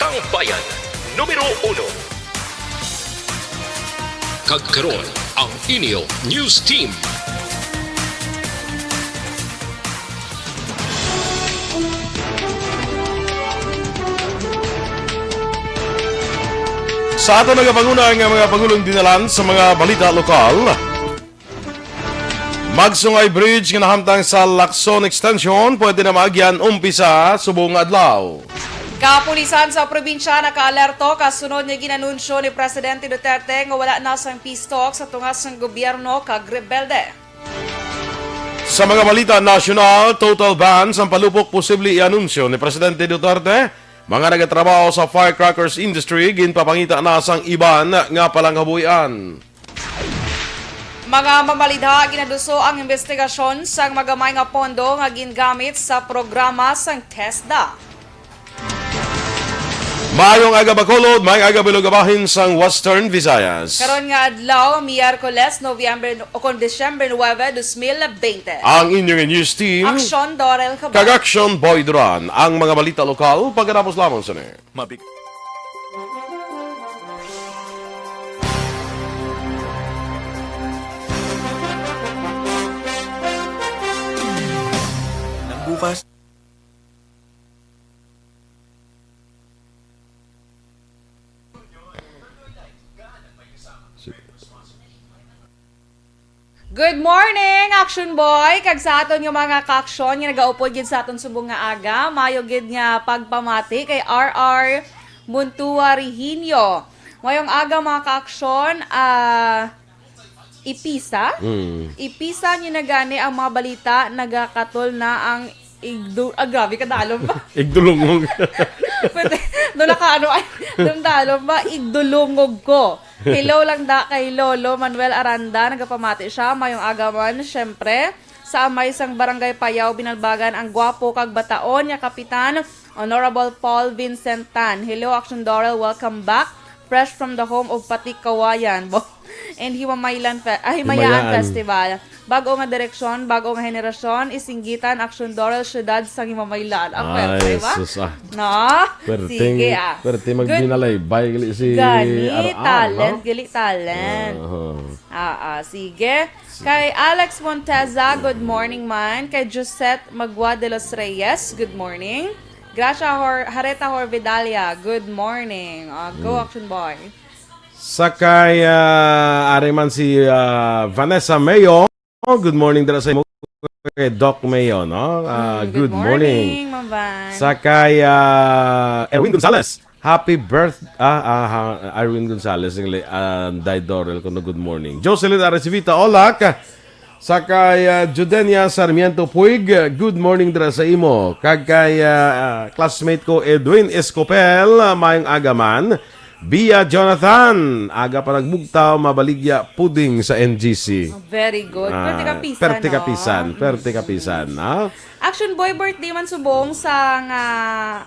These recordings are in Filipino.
Balitang Bayan, Numero 1. Kagkaroon ang inyo News Team. Sa ato nagapanguna ang mga pagulong dinalan sa mga balita lokal. Magsungay Bridge nga nahamtang sa Aksyon Extension pwede na maagyan umpisa subong adlaw. Kapulisan sa probinsya naka-alerto kasunod nga ginanunsyo ni Presidente Duterte nga wala na sang peace talk sa tungas ng gobyerno kag rebelde. Sa mga balita nasyonal, total ban sa palupok posible i-anunsyo ni Presidente Duterte. Mga nagatrabaho sa firecrackers industry ginpapangita na sang iban nga palanghabuyan. Mga mamalidha ginaduso ang investigasyon sang magamay nga pondo nga gingamit sa programa sang TESDA. Mayong aga Bacolod, may aga Bilogabahin sang Western Visayas. Karon nga adlaw, Miyerkules, Disyembre 9, 2020. Ang inyong news team, Aksyon, DorelCabatu. kag AksyonBoyDuran, ang mga balita lokal pagkatapos lamang sa ni. Nang bukas. Good morning, Aksyon Boy! Kag sa aton nga mga ka-aksyon nga nagaupod gid sa aton subong nga aga, mayo gid nga pagpamati kay RR Muntua Rihinyo. Ngayong aga mga ka-aksyon, ipisa niyo na gani ang mga balita nagakatol na ang grabe ka dalom ba? Igdulungog. Pwede, doon naka ano ay, doon dalom ba? Igdulungog ko. Hello lang da kay Lolo Manuel Aranda, nagapamati siya, mayong agaman, syempre. Sa amay sang barangay Payaw, binalbagan ang gwapo kag bataon niya Kapitan Honorable Paul Vincent Tan. Hello, Aksyon Dorel, welcome back. Fresh from the home of Patik Kawayan and Himayaan Festival. Bago nga direksyon, bago nga henerasyon, isinggitan Aksyon Dorel syudad sa Himaylaan. Ang pwerte, ba? No? Sige Pwerte magbinalay. Bay gali si Gani, talent, no? gali talent. Sige. Kay Alex Monteza, good morning man. Kay Josette Magua de los Reyes, good morning. Gracia Hareta Horvidalia, good morning. Go Aksyon Boy. Sakay ariman si Vanessa Mayo. Good morning dala sa imo kay Doc Mayo, no? Good morning. Ma'am Van. Sakay Erwin Gonzalez. Happy birthday Erwin Gonzalez died Dorel kuno good morning. Jocelyn Arecivita Olak. Sakay Judenia Sarmiento Puig, good morning dira sa imo. Kag kay classmate ko Edwin Escopel, mayong agaman. Bia Jonathan, aga pa nagbugtaw, mabaligya puding sa NGC. Very good. Perte kapisan. Aksyon Boy, birthday man subong sa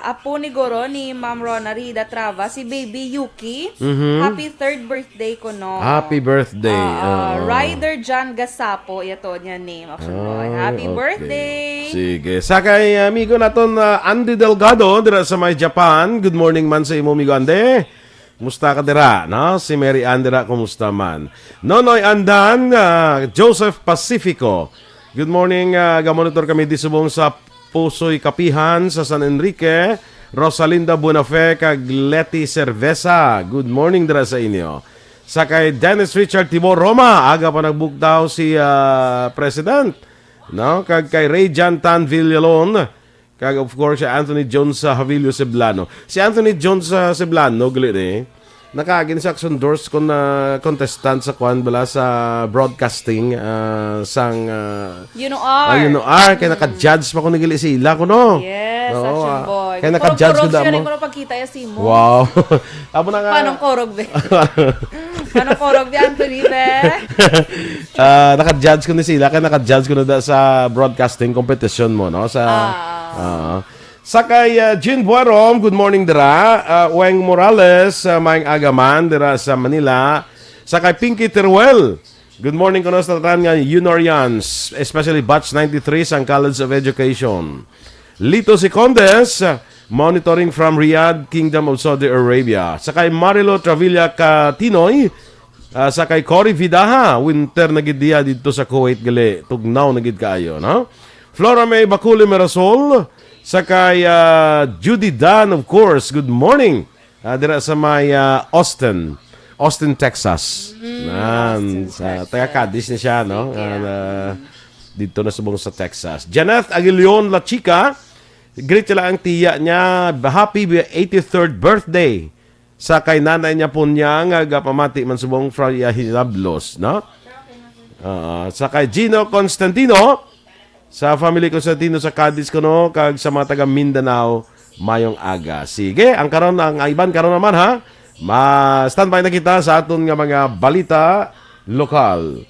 apo ni Goro ni Ma'am Rona Rida Trava, si Baby Yuki. Happy 3rd birthday ko, no? Happy birthday. Rider John Gasapo, ito niya name, Aksyon Boy. Happy birthday! Sige. Sakay amigo naton Andy Delgado dira sa may Japan. Good morning man sa imo amigo Andy. Kumusta ka dira, no? Si Mary Andera, kumusta man? Nonoy Andan, Joseph Pacifico. Good morning, gamonitor kami di subong sa Pusoy Kapihan sa San Enrique. Rosalinda Buenafe kag Leti Cerveza. Good morning dira sa inyo. Sa kay Dennis Richard Tibor Roma, aga pa nagbugtaw si President. No? Kag kay Ray Jan Tan Villalon. Kag of course si Anthony Jones Havilio Ceblano. Si Anthony Jones Ceblano, gali eh. Nakaagin sa Aksyon Doors kung contestant sa kwan bala sa broadcasting sang UNOR kaya naka-judge pa ko nagili sila ko no. Yes, Aksyon Boy. Kaya naka-judge ko damo. Ko pagkita ya si mo. Wow. Abo na nga. Panong korog be. Panong korog be Anthony be. Naka-judge ko ni sila kaya naka-judge ko na sa broadcasting competition mo no sa Sakay Jean Buarom, good morning dira. Weng Morales, maing agaman dira sa Manila. Sakay Pinky Teruel, good morning kuno sa tatan nga Unorians, especially batch 93 sa College of Education. Lito Sicondes, monitoring from Riyadh, Kingdom of Saudi Arabia. Sakay Marilo Travilla Katinoy, sakay Cory Vidaha, winter na gid diya dito sa Kuwait gali, tugnaw na gid kaayo, no? Flora May Bakuli Mirasol, sakay Judy Dan, of course, good morning. Dira sa may Austin, Texas. Sa taga-Cadiz na siya, no? Dito na subong sa Texas. Janeth Aguilion La Chica, great sila ang tiya niya. Happy 83rd birthday. Sa kay nanay niya po niya nga pamati man subong from Hilablos, no? Sa kay Gino Constantino, sa family Constantino sa Cadiz kuno kag sa mga taga Mindanao mayong aga. Sige, ang iban karon naman ha. Standby na kita sa aton nga mga balita lokal.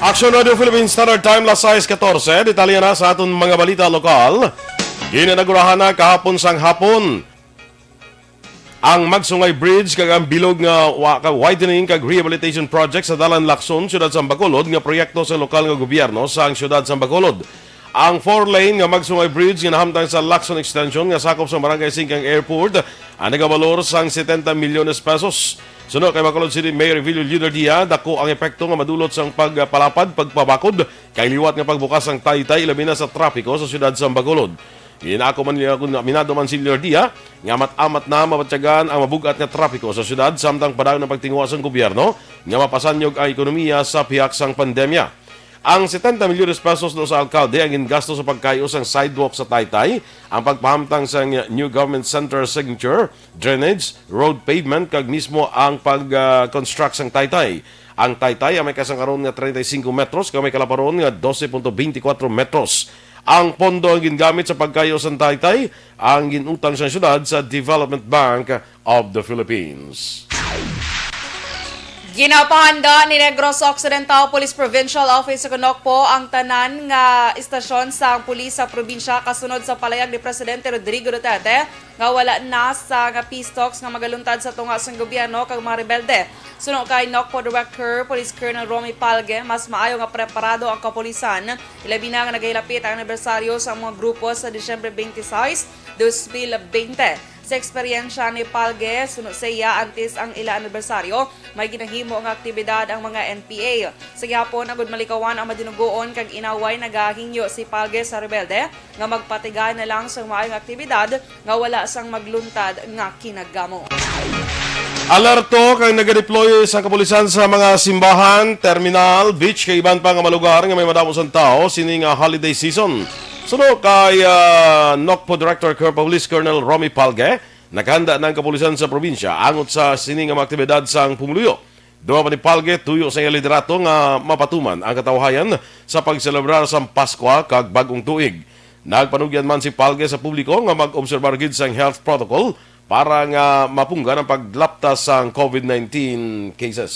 Aksyon Radio Philippines Standard Time, las 6:14. Detalye na sa aton mga balita lokal. Ginanagurahan na kahapon sang hapon ang Magsungay Bridge kag ang bilog nga widening kag rehabilitation project sa Dalan Lacson, Siyudad sa Bacolod nga proyekto sa lokal nga gobyerno sa Siyudad sa Bacolod. Ang 4-lane nga Magsungay Bridge nga nahamtang sa Lacson Extension nga sakop sa Barangay Singkang Airport ang nagabalor sang 70 milyones pesos. Sunod kay Bacolod City Mayor Villo Leader Dia, dako ang epekto nga madulot sang pagpalapad, pagpabakod, kay liwat nga pagbukas ang taytay labi na sa trapiko sa siyudad sa Bacolod. Inako man minado man si Leader Dia, nga amat na mabatyagan ang mabugat nga trapiko sa siyudad samtang padayon ng pagtinguha sang gobyerno nga mapasanyog ang ekonomiya sa pihak sang pandemya. Ang 70 milyones pesos do sa alkalde ang gingasto sa pagkayos ang sidewalk sa Taytay, ang pagpahamtang sa new government center signature, drainage, road pavement, kag mismo ang pag-construct sang Taytay. Ang Taytay ay may kasangkaroon nga 35 metros, kag may kalaparon nga 12.24 metros. Ang pondo ang gingamit sa pagkayos ng Taytay, ang ginutang sa syudad sa Development Bank of the Philippines. Ginapahanda ni Negros Occidental Police Provincial Office sa Conocpo ang tanan nga istasyon sa pulis sa probinsya kasunod sa palayag ni Presidente Rodrigo Duterte nga wala na sa nga peace talks nga magaluntad sa tunga sang gobyerno kag mga rebelde. Sunod kay Nocpo Director Police Colonel Romy Palge, mas maayo nga preparado ang kapulisan ilabi na nga nagahilapit ang anibersaryo sa mga grupo sa Disyembre 26, 2020. Sa eksperyensya ni Palge, sunod sa iya antes ang ila anibersaryo, may ginahimo ang aktibidad ang mga NPA. Sa gihapon, agud malikawan ang madinugoon kag inaway nagahingyo si Palge sa rebelde nga magpatigay na lang sa maayong aktibidad nga wala sang magluntad nga kinagamo. Alerto kang nagadeploy sa kapulisan sa mga simbahan, terminal, beach, kay iban pa nga malugar nga may madamos ang tao sining holiday season. Sunod kay NOCPO Director Police Colonel Romy Palge, naghanda ng kapulisan sa probinsya angot sa sining nga aktibidad sang pumuluyo. Duwa pa ni Palge tuyo sa liderato nga mapatuman ang katawhayan sa pagselebrar sa Paskwa kag bagong tuig. Nagpanugyan man si Palge sa publiko nga mag-obserbar gid sang health protocol para nga mapunggan ang paglaptas sang COVID-19 cases.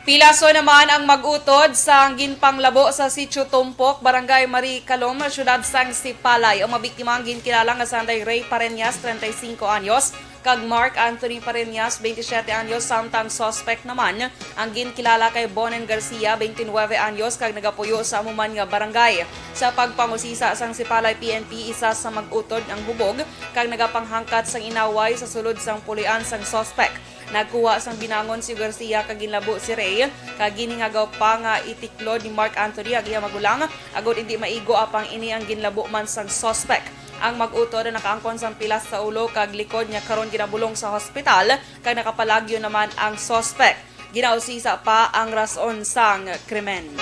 Pilaso naman ang mag-utod sa ginpanglabo sa Sitio Tumpok, Barangay Marie Calom, Siyudad sang Sipalay. Ang mabiktima ang ginkilalang nga Sanday Ray Pareñas, 35 anyos, kag Mark Anthony Pareñas, 27 anyos, samtang suspect naman ang ginkilala kay Bonen Garcia, 29 anyos, kag nagapuyo sa amuman nga barangay. Sa pagpangusisa sang Sipalay PNP, isa sa mag-utod ang hubog, kag nagapanghangkat sang inaway sa sulod sang pulian sang suspect. Nagkuha sang binangon si Garcia kag ginlabo si Ray kag giningagaw pa nga itiklo ni Mark Anthony ag iya magulang agod hindi maigo apang ini ang ginlabo man sang suspect. Ang mag-utod na nakaangkon sang pilas sa ulo kag likod niya karon ginabulong sa hospital kag nakapalagyo naman ang suspect. Ginausisa pa ang rason sang krimen.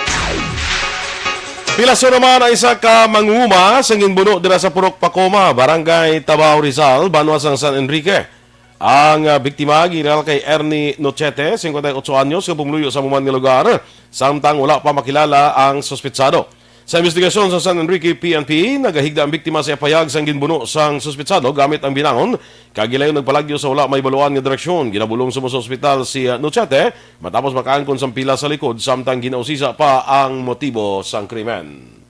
Pilaso naman ang isa ka manguma sa ginbuno dira sa Purok Pacoma, Barangay Tabao Rizal, Banwa sang San Enrique. Ang biktima ginal kay Ernie Nochete, 58 anyos, nga pumuluyo sa muman nga lugar, samtang wala pa makilala ang suspetsado. Sa investigasyon sa San Enrique PNP, nagahigda ang biktima sa payag sang ginbuno sang suspetsado gamit ang binangon, kagilayon nagpalagyo sa wala may baluan nga direksyon. Ginabulong sa ospital si Nochete matapos makaangkon sang pila sa likod, samtang ginausisa pa ang motibo sang krimen.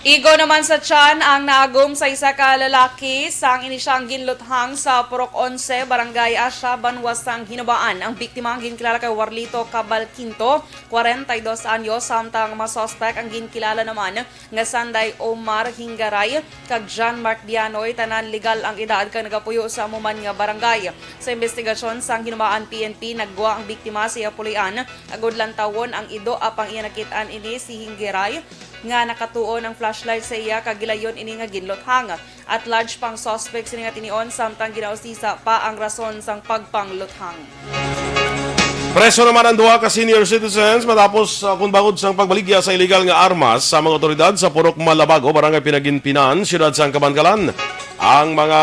Igo naman sa tiyan ang naagom sa isa ka lalaki sang inisyang ginluthang sa Purok 11, Barangay Asya, Banwas sang Hinabaan. Ang biktima ang ginkilala kay Warlito Cabalquinto, 42 anyos, samtang masuspect ang ginkilala naman nga Sanday Omar Hingaray kag John Mark Dianoy, tanan legal ang edad kag nagapuyo sa amuman nga barangay. Sa investigasyon sang Hinabaan PNP, nagguwa ang biktima siya pulian, agud lang tawon ang ido apang iya nakitaan ini si Hingaray nga nakatuon ang flashlight sa iya kagilayon ini nga ginluthang. At large pang suspect sini nga tinion, samtang ginausisa pa ang rason sang pagpangluthang. Preso naman ang duha ka senior citizens matapos kung bangod sang pagbaligya sa illegal nga armas sa mga otoridad sa Purok Malabago, Barangay Pinaginpinan, siyudad sang Kabangalan. Ang mga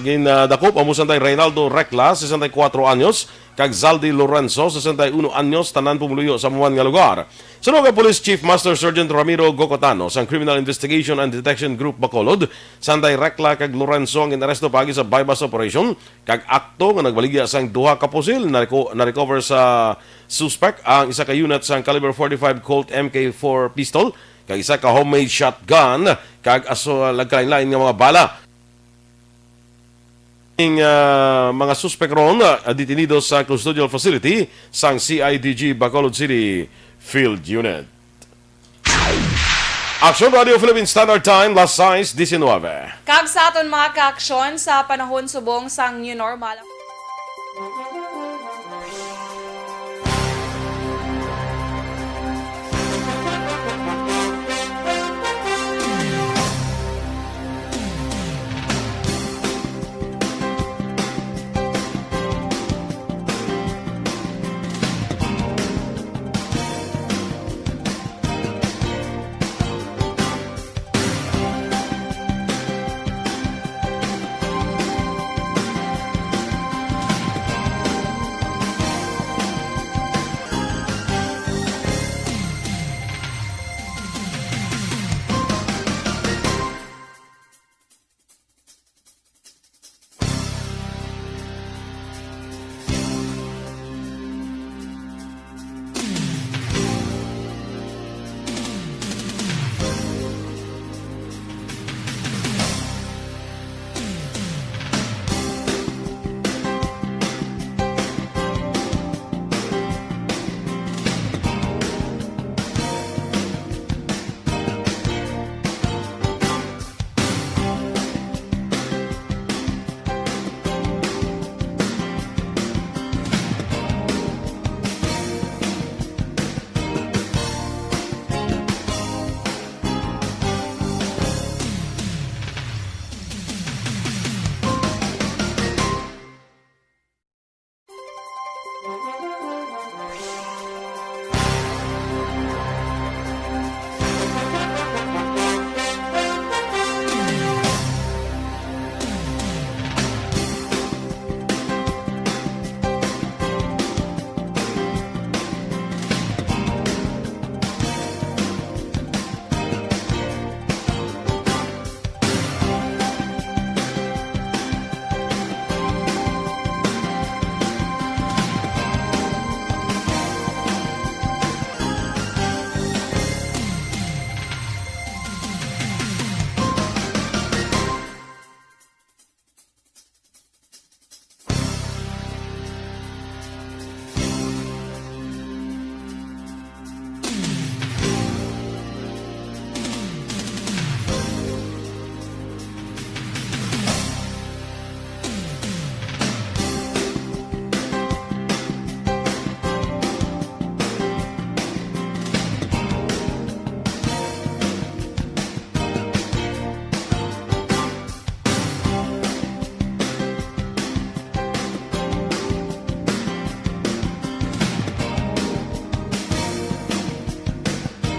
ginadakop amusan tay Reynaldo Recla, 64 anyos, kag Zaldi Lorenzo, 61 anyos, tanan pumuluyo sa muman nga lugar. Sunod ang Police Chief Master Sergeant Ramiro Gocotano sa Criminal Investigation and Detection Group Bacolod, Sanday Recla kag Lorenzo ang inaresto pagi sa bypass operation, kag akto nga nagbaligya sang duha ka pusil na recover sa suspect ang isa ka unit sang caliber 45 Colt MK4 pistol, kag isa ka homemade shotgun, kag lagkalain-lain nga mga bala. Mga suspect ron detenido sa custodial facility sang CIDG Bacolod City Field Unit. Aksyon Radio Philippine Standard Time, last size 19. Kag sa aton mga ka-aksyon sa panahon subong sang new normal.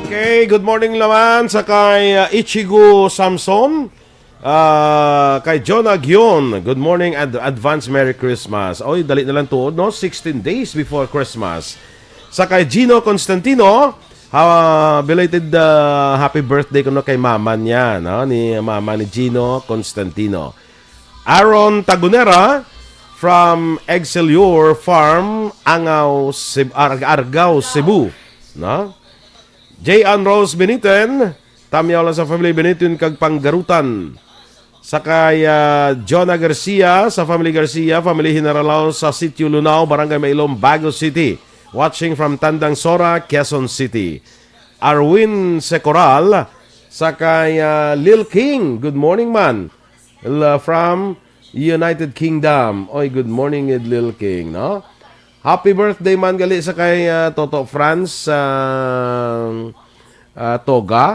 Okay, good morning naman sa kay Ichigo Samson. Kay John Agyon, good morning and advance Merry Christmas. Oy, dali na lang tuod, no? 16 days before Christmas. Sa kay Gino Constantino, belated happy birthday ko no kay mama niya, no? Ni mama ni Gino Constantino. Aaron Tagunera from Excelsior Farm, Argao, Cebu, no? J. Ann Rose Beniten, tamyaw lang sa family Beniten kag Panggarutan. Sakay Jonah Garcia sa family Garcia, family Hinaralaw sa Sitio Lunao, Barangay Mailom, Baguio City. Watching from Tandang Sora, Quezon City. Arwin Secoral, sakay Lil King, good morning man. From United Kingdom. Oy, good morning Lil King, no? Happy birthday man gali sakay Toto France Toga.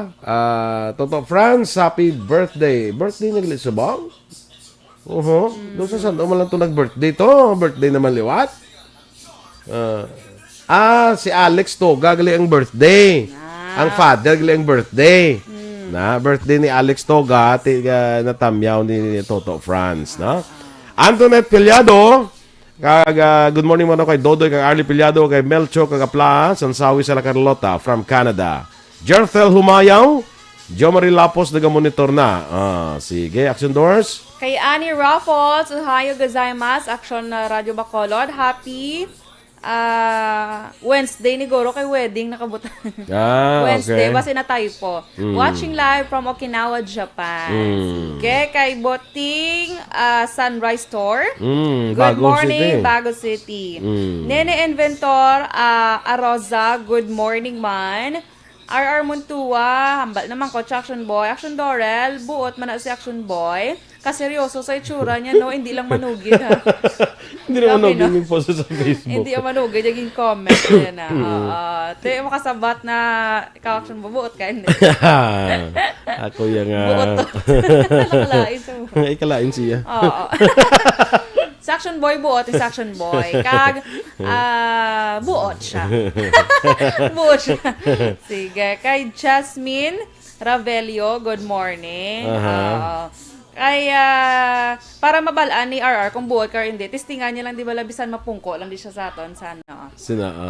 Toto France, happy birthday. Birthday na gali sa bang? Doon sa saan man lang ito nag-birthday to. Birthday naman liwat. Si Alex Toga gali ang birthday. Ang father gali ang birthday. Na birthday ni Alex Toga natamyaw ni Toto France, no? Antoinette Piliado, good morning mo kay Dodoy, kay Arlie Piliado, kay Melcho, kay Kapla, Sansawi sa La Carlota from Canada. Jerthel Humayaw, Jo Marie Lapos naga-monitor na. Sige, Action Doors. Kay Annie Raffles, Ohio gozaimasu, Aksyon Radio Bacolod, happy Wednesday ni Goro kay wedding nakabutan. Wednesday, okay. basi na tayo po. Watching live from Okinawa, Japan. Sige, kay Boting Sunrise Store. Good Bago morning, City. Bago City. Nene Inventor Aroza, good morning man. RR Muntua, hambal naman ko, Action Boy. Action Dorel, buot man na si Action Boy. Kaseryoso sa itsura niya, no? Hindi lang manugid, ha? Hindi na manugid yung post sa Facebook. Hindi yung manugid, yung comment niya na. Ito yung makasabat na ikaw, Action Boy, buot ka, hindi. Ako yung... Buot to. Nakalain sa mo. Ikalain siya. Oo. Sa Action Boy, buot yung Action Boy. Kag, buot siya. Buot siya. Sige. Kay Jasmine Ravelio, good morning. Kay, para mabalaan ni RR kung buot ka or hindi, testingan niya lang, di ba, labisan mapungko lang di siya sa aton, sana.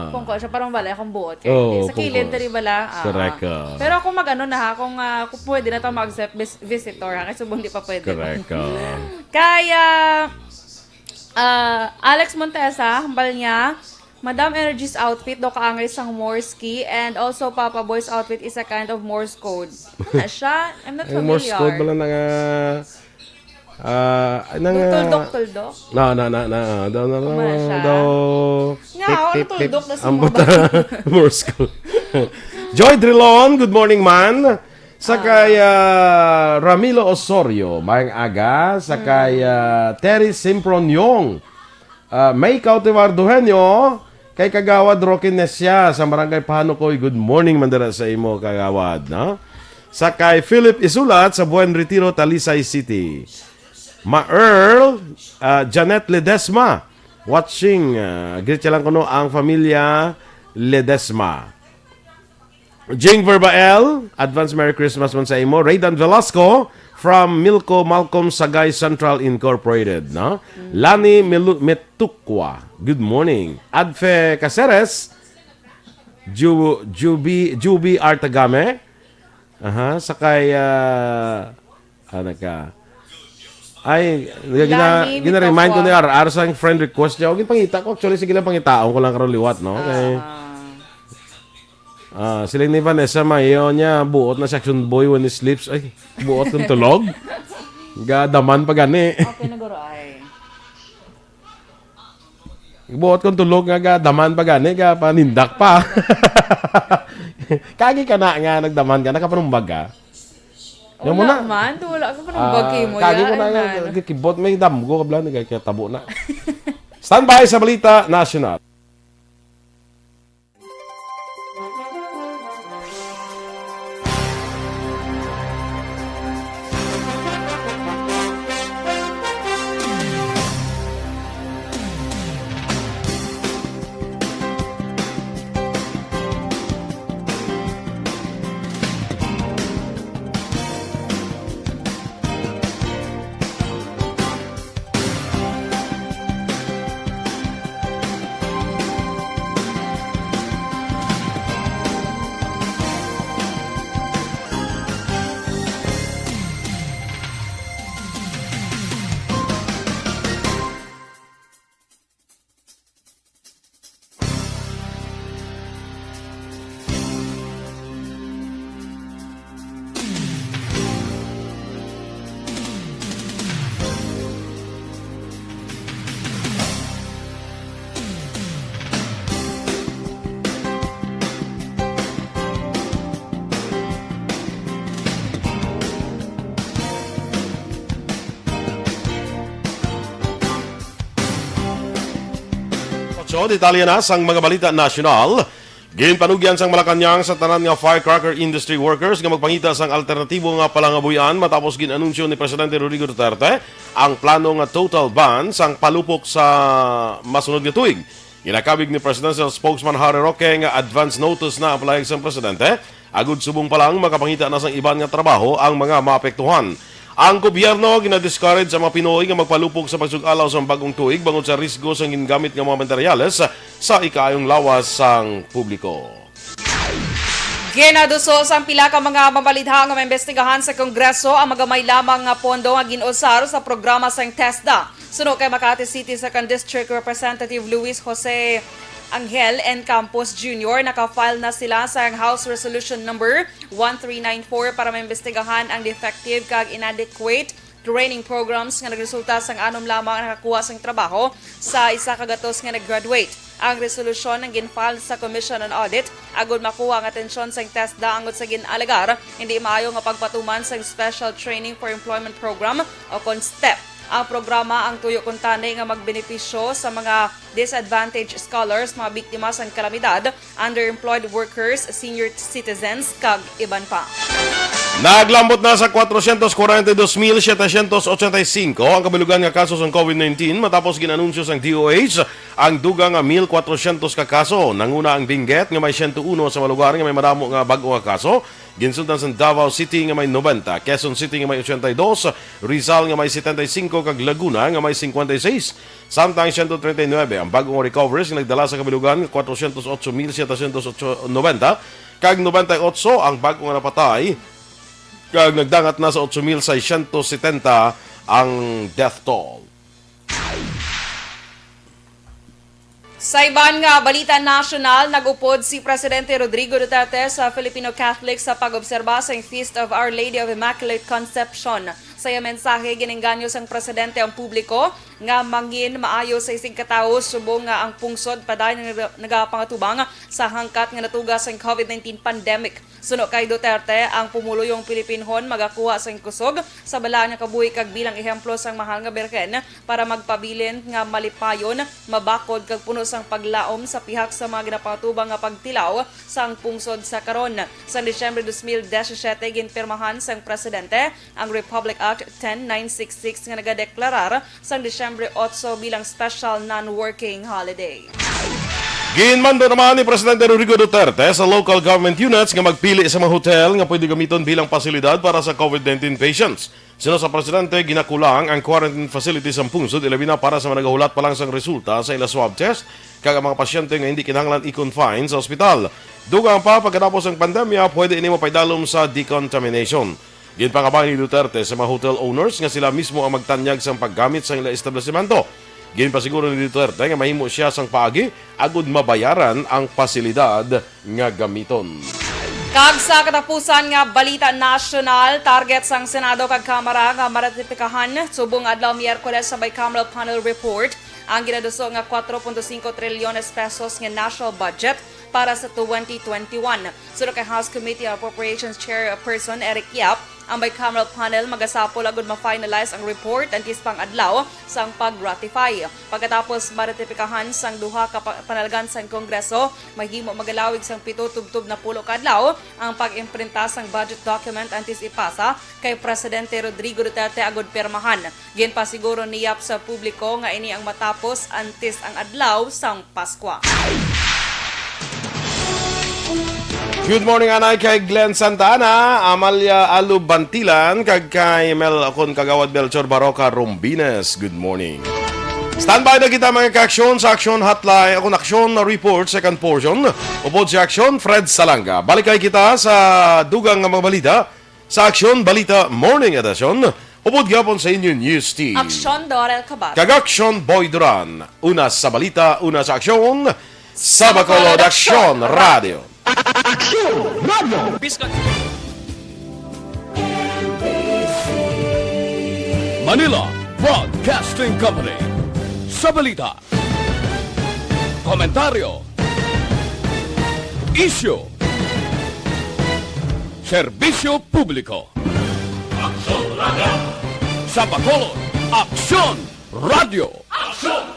Pungko siya, para mabalaan kung buot ka. Sa kilid, di ba lang? Correct. Pero kung mag-ano na ha, kung pwede na ito mag-accept visitor ha, kasi hindi pa pwede. Correct. Kaya, Alex Montesa, hambal niya, Madam Energy's outfit daw kaangay sang Morse key, and also Papa Boy's outfit is a kind of Morse code. Ano siya? I'm not familiar. Morse code pala nga... Tuldok. Tuldok na si Morse code. Joy Drilon, good morning man. Sakay Ramilo Osorio, mayang aga. Sakay Terry Simpronyong. May Cautivar Duhenyo, kay Kagawad Roque Nesya sa Barangay Panukoy. Good morning mandara sa imo Kagawad, no? Sakay Philip Isulat sa Buen Retiro, Talisay City. Ma-Earl, Janet Ledesma, watching. Greet lang kuno ang pamilya Ledesma. Jing Verbael, advance Merry Christmas man sa imo. Raydan Velasco from Milko Malcolm Sagay Central Incorporated, no? Lani Metukwa, good morning. Adfe Caceres, Jubi Artagame. Sakay ay, gina-remind ko ni RR sa friend request niya. Huwag pangita ko. Actually, sige lang pangitaon ko lang karon liwat, no? Okay. Sila ni Vanessa, mayo niya, buot na Action Boy when he sleeps. Ay, buot ng tulog. Gadaman pa gani. Okay na guro ay. Buot kong tulog nga gadaman pa gani, panindak pa. Kagi ka na nga, nagdaman ka, nakapanumbag ka. Yan mo na. Man, wala ka panumbag mo. Kagi ko na nga, kibot may damgo ka blan, kaya tabo na. Standby sa Balita National. Detalye na sang mga balita nasyonal. Ginpanugyan sang Malacañang sa tanan nga firecracker industry workers nga magpangita sang alternatibo nga palangabuyan matapos ginanunsyo ni Presidente Rodrigo Duterte ang plano nga total ban sang palupok sa masunod nga tuig. Ginakabig ni Presidential Spokesman Harry Roque nga advance notice na aplayag sang Presidente. Agud subong pa lang makapangita na sang iban nga trabaho ang mga maapektuhan. Ang gobyerno ginadiscourage sa mga Pinoy nga magpalupok sa pagsug-alaw sa bagong tuig bangod sa risgo sa gingamit nga mga materyales sa ikaayong lawas sang publiko. Ginadusos ang pila ka mga mabalidha nga maimbestigahan sa Kongreso ang magamay lamang nga pondo nga ginosar sa programa sang TESDA. Suno kay Makati City 2nd District Representative Luis Jose Angel N. Campos Jr. Naka-file na sila sa House Resolution number 1394 para maimbestigahan ang defective kag inadequate training programs nga nagresulta sang anom lamang nakakuha sang trabaho sa isa kagatos nga nag-graduate. Ang resolusyon ang ginfile sa Commission on Audit agud makuha ang atensyon sang TESDA angod sa ginalagar hindi maayo nga pagpatuman sang Special Training for Employment Program o CONSTEP. Ang programa ang tuyo kuntani nga magbenepisyo sa mga disadvantaged scholars, mga biktima sa kalamidad, underemployed workers, senior citizens, kag iban pa. Naglambot na sa 442,785 ang kabilugan nga kaso sa COVID-19 matapos ginanunsyo sang DOH ang dugang nga 1,400 ka kaso. Nanguna ang Benguet nga may 101 sa mga lugar nga may madamo nga bag-o nga kaso. Ginsundan sa Davao City nga may 90, Quezon City nga may 82, Rizal nga may 75 kag Laguna nga may 56. Samtang 139 ang bagong recoveries nga nagdala sa kabilugan 408,790 kag 98 ang bagong nga napatay kag nagdangat na sa 8,670 ang death toll. Sa iban nga balita nasyonal, nagupod si Presidente Rodrigo Duterte sa Filipino Catholics sa pag-obserba sa Feast of Our Lady of Immaculate Conception. Sa mensahe, ginengganyo sang Presidente ang publiko nga mangin maayo sa isig katawo subong nga ang pungsod paday nagapangatubang sa hangkat nga natugas ang COVID-19 pandemic. Suno kay Duterte, ang pumuluyong Pilipinhon magakuha sang kusog sa bala nga kabuhi kag bilang ehemplo sang mahal nga berken para magpabilin nga malipayon, mabakod kag puno sang paglaom sa pihak sa mga ginapatubang nga pagtilaw sang pungsod sa karon. Sa Disyembre 2017 ginpirmahan sang Presidente ang Republic Act 10966 nga nagadeklarar sang Disyembre 8 bilang special non-working holiday. Ginmando naman ni Presidente Rodrigo Duterte sa local government units nga magpili sa mga hotel nga pwede gamiton bilang pasilidad para sa COVID-19 patients. Sino sa Presidente, ginakulang ang quarantine facilities ang pungsod ilabi na para sa mga nagahulat pa lang sang resulta sa ila swab test kag ang mga pasyente nga hindi kinahanglan i-confine sa ospital. Dugang pa pagkatapos ng pandemya, pwede ini mapaidalom sa decontamination. Ginpangabay ni Duterte sa mga hotel owners nga sila mismo ang magtanyag sa paggamit sa ila establishmento. Ginpasiguro ni Duterte nga mahimo siya sang paagi agud mabayaran ang pasilidad nga gamiton. Kag sa katapusan nga balita nasyonal, target sang Senado kag Kamara nga maratipikahan subong adlaw Miyerkules sa bicameral panel report ang ginaduso nga 4.5 trilyones pesos nga national budget para sa 2021. Sunod kay House Committee on Appropriations Chairperson Eric Yap, ang bicameral panel magasapol agud ma-finalize ang report antis pang adlaw sang pag-ratify. Pagkatapos maratipikahan sang duha ka panalgan sang Kongreso, mahimo magalawig sang 7 tubtob na pulo ka adlaw ang pag-imprinta sang budget document antis ipasa kay Presidente Rodrigo Duterte agud pirmahan. Ginpasiguro ni Yap sa publiko nga ini ang matapos antis ang adlaw sang Paskwa. Good morning, anay, kay Glenn Santana, Amalia Alubantilan, kag kay Mel Akon Kagawad Belchor Baroka Rombines. Good morning. Standby na kita mga ka-aksyon sa Aksyon Hotline. Akong Aksyon na report, second portion. Upod si Aksyon, Fred Salanga. Balikay kita sa dugang nga mga balita sa Aksyon Balita Morning Edition. Upod gapon sa inyong news team. Aksyon DorelCabatu. Kag AksyonBoyDuran. Una sa balita, una sa aksyon. Sa Bacolod Aksyon Radio. Aksyon Radio! Manila Broadcasting Company. Sa balita, komentaryo, isyu, serbisyo publiko. Aksyon Radio! Sa Bacolod, Aksyon Radio! Aksyon!